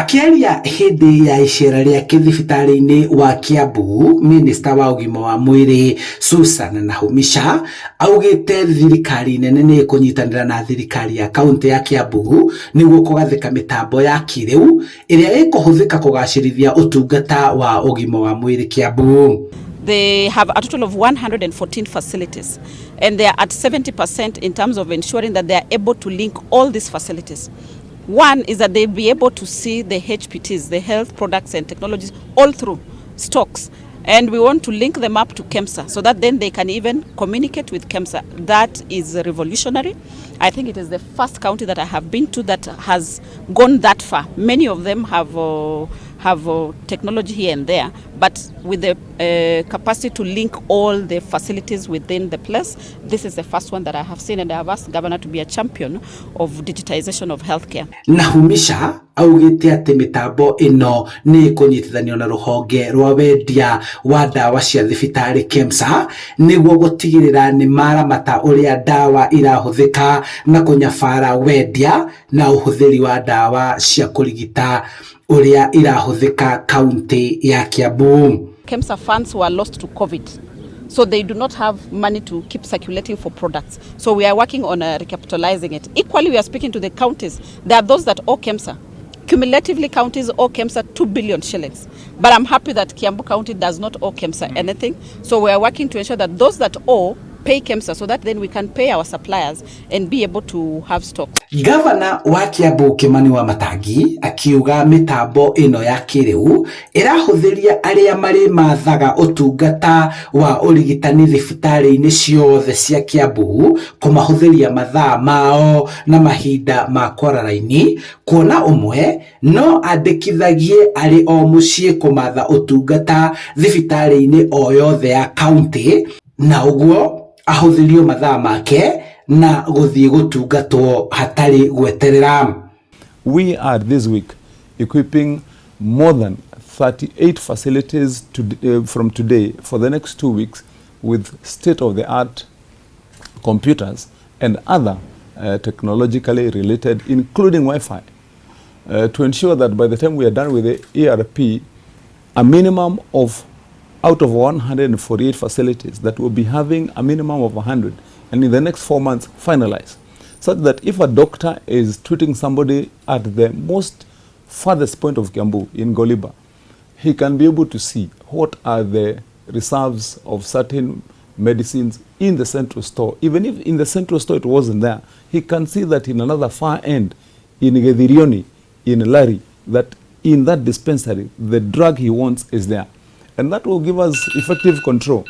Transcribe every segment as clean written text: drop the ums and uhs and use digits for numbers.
Akiaria hindi ya icera ria Thibitarĩ-inĩ wa Kiambu, Minister wa ũgima wa mwĩrĩ Susan Nahumisha augite thirikari nene nĩ kunyitanĩra na thirikari ya kaunti ya Kiambu nĩguo kũgathĩka mitambo ya kĩrĩu ĩrĩa ĩkũhũthĩka kũgacĩrithia ũtungata wa ũgima wa mwĩrĩ Kiambu. They have a total of 114 facilities, and they are at 70% in terms of ensuring that they are able to link all these facilities. One is that they'll be able to see the HPTs, the health products and technologies, all through stocks. And we want to link them up to KEMSA so that then they can even communicate with KEMSA. That is revolutionary. I think it is the first county that I have been to that has gone that far. Many of them have technology here and there, but with the capacity to link all the facilities within the place, this is the first one that I have seen, and I have asked the governor to be a champion of digitization of healthcare. Nahumisha augite ati mitambo ino ni kunyitithanio na ruhonge rwa wendia wa dawa cia thibitarĩ KEMSA nĩguo gutigirira ni maramata uria dawa irahuthika na kunyabara wendia na uhuthiri wa dawa cia kurigita uria irahuthika kaunti ya Kiambu. KEMSA funds were lost to COVID, so they do not have money to keep circulating for products. So we are working on recapitalizing it. Equally, we are speaking to the counties. There are those that owe KEMSA. Cumulatively, counties owe KEMSA 2 billion shillings. But I'm happy that Kiambu County does not owe KEMSA anything. So we are working to ensure that those that owe pay KEMSA so that then we can pay our suppliers and be able to have stock. Gavana wa Kiambu Kimani wa Matangi akiuga mitambo ino ya kĩrĩu irahũthĩria aria mari mathaga ũtungata wa ũrigitani thibitarĩ-inĩ ciothe cia Kiambu kũmahũthĩria mathaa mao na mahinda ma kwara-raini, kuona umwe no andĩkithagie arĩ o mũciĩ kũmatha ũtungata thibitarĩ-inĩ o yothe ya kaunti, na ũguo ahũthĩrio mathaa make na gũthiĩ gũtungatwo hatarĩ gweterera. We are this week equipping more than 38 facilities from today for the next 2 weeks with state-of-the-art computers and other technologically related, including Wi-Fi, to ensure that by the time we are done with the ERP, a minimum of out of 148 facilities that will be having a minimum of 100, and in the next 4 months finalize, such that if a doctor is treating somebody at the most farthest point of Kiambu in Goliba, he can be able to see what are the reserves of certain medicines in the central store. Even if in the central store it wasn't there, he can see that in another far end, in Gedirioni, in Lari, that in that dispensary, the drug he wants is there. And that will give us effective control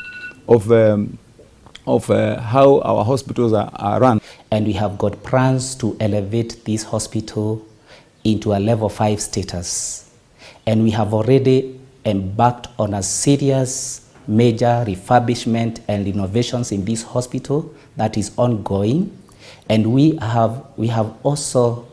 of how our hospitals are run. And we have got plans to elevate this hospital into a level 5 status. And we have already embarked on a serious major refurbishment and innovations in this hospital that is ongoing. And we have also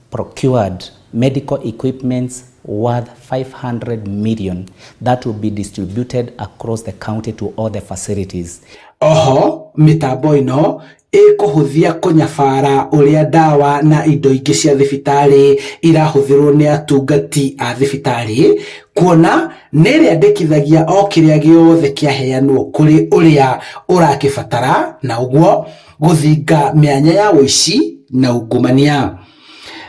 procured medical equipments worth 500 million that will be distributed across the county to all the facilities. Oho, mitambo ino ĩkũhũthia kũnyabara ũrĩa dawa na indo ingĩ cia thibitarĩ irahũthĩrwo nĩ atungati a thibitarĩ, kuona nĩrĩandĩkithagia o kĩrĩa gĩothe kĩaheanwo kũrĩ ũrĩa ũrakĩbatara, na ũguo gũthinga mĩanya ya ũici na ungumania.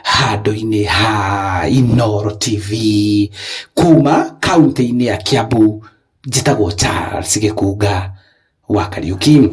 Handũ-inĩ ha Inooro TV kuma kaunti-inĩ ya Kiambu, njĩtagwo Charles Gĩkunga wa Kariuki.